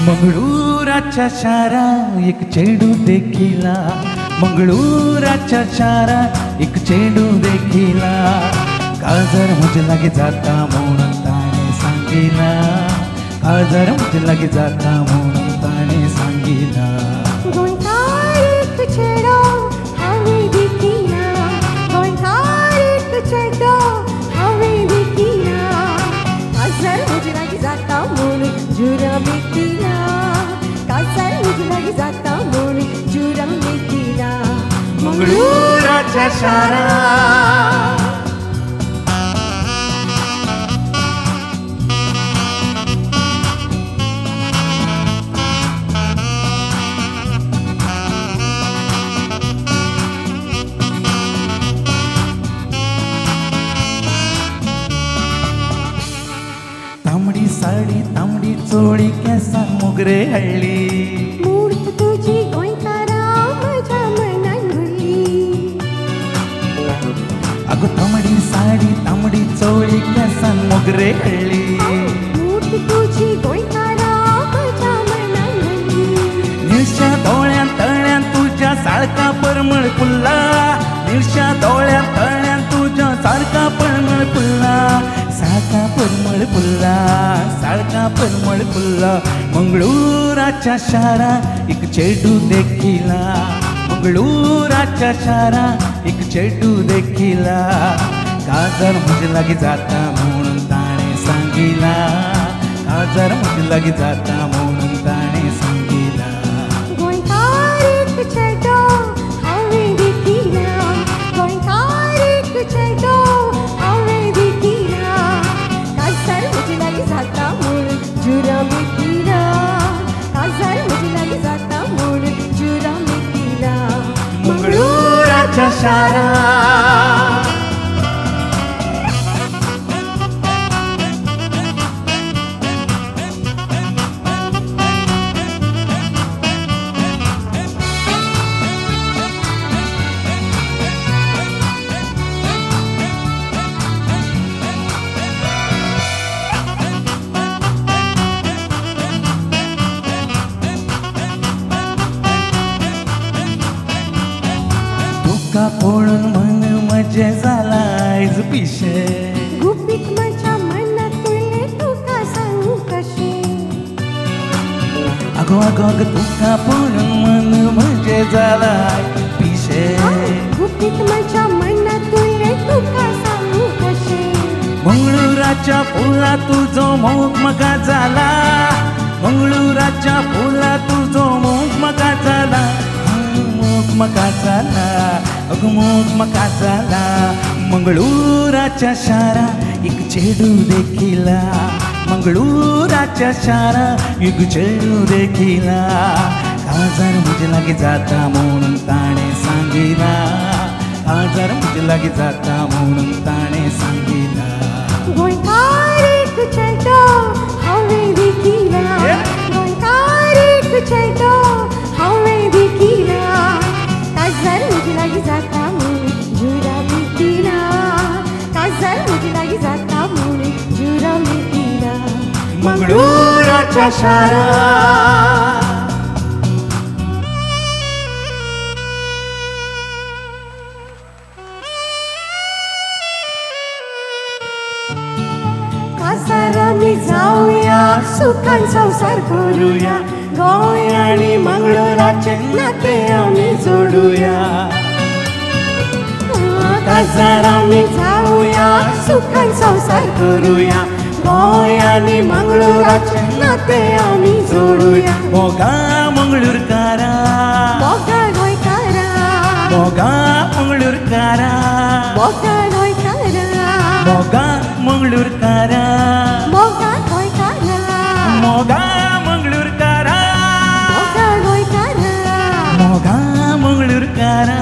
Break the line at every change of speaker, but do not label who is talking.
मंगळूराच्या शारा एक चेंडू देखिला, मंगळूराच्या शारा एक चेंडू देखिला, काळजार मुझे लागे जाता म्हणून ताणे सांगिला, काळजार मुझे लागे जाता म्हणून ताणे सांगिला.
जुरा बेटीला कासार मुझे जाता मोनी जुरा बेटीला
मंगळूराच्या शारा. तांबडी साडी तांबडी चोळी केसा मोगरे हळली,
मूर्त तुझी गोंयकारा माझ्या मनान भरली.
अगो तांबडी साडी तांबडी चोळी केसा मोगरे हळली,
मूर्त तुझी गोंयकारा माझ्या मनान भरली.
निळशा डोळ्यान तळ्यान तुझ्या सारका परमळ फुल्ला, निळशा डोळ्यान तळ्यान तुझ्या सारका परमळ फुल्ला, सारका परमळ फुल्ला, सारका परमळ फुल्ला. मंगळूराच्या शारा एक चेंडू देखिला, मंगळूराच्या शारा एक चेंडू देखिला, काळजार मुझे लागे जाता म्हणून ताणे सांगिला, काळजार मुझे लागे जाता म्हणून ताणे सांगिला.
गोंयकार एक चेडो हांवें देखिला, गोंयकार एक चेडो हांवें देखिला, काळजार मुझे लागे जाता म्हणून जुरा बेटीला, काळजार मुझे लागे जाता म्हणून जुरा बेटीला.
मंगळूराच्या शारा. तुका पळून मन मजे जाला आयज पिशे,
गुपीत माझ्या मनात तुले तुका सांगू कशें.
अगो अगो अगो तुका पळून मन मजे जाला पिशे,
गुपीत माझ्या मनात तुले तुका सांगू कशें.
मंगळूराच्या फुला तुझो मोग म्हाका जाला, मंगळूराच्या फुला तुझो मोग म्हाका जाला, मोग म्हाका जाला, अगो मोग म्हाका जाला. मंगळूराच्या शारा एक चेडू देखिला, मंगळूराच्या शारा एक चेडू देखिला, काळजार मुझे लागे जाता म्हणून ताणे सांगिला, काळजार मुझे लागे जाता म्हणून ताणे सांगिला.
गोंयकार एक चेडो हांवें देखिला, गोंयकार एक चेडो हांवें देखिला, काळजार मुझे लागे जाता म्हणून जुरा बेटीला, काळजार मुझे लागे जाता म्हणून जुरा बेटीला.
मंगळूराच्या शारा.
कासार आमी जाऊया सुखान संसार करूया, गोंय आनी मंगळूराचे नाते आमी जोडूया. कासार आमी जाऊया सुखान संसार करूया, गोंय आनी मंगळूराचे नाते आमी जोडूया.
मोगा मंगळूरकारा,
मोगा गोंयकारा,
मोगा मंगळूरकारा,
मोगा गोंयकारा,
मोगा मंगळूरकारा,
मोगा गोंयकारा,
मोगा मंगळूरकारा,
मोगा गोंयकारा,
मोगा मंगळूरकारा.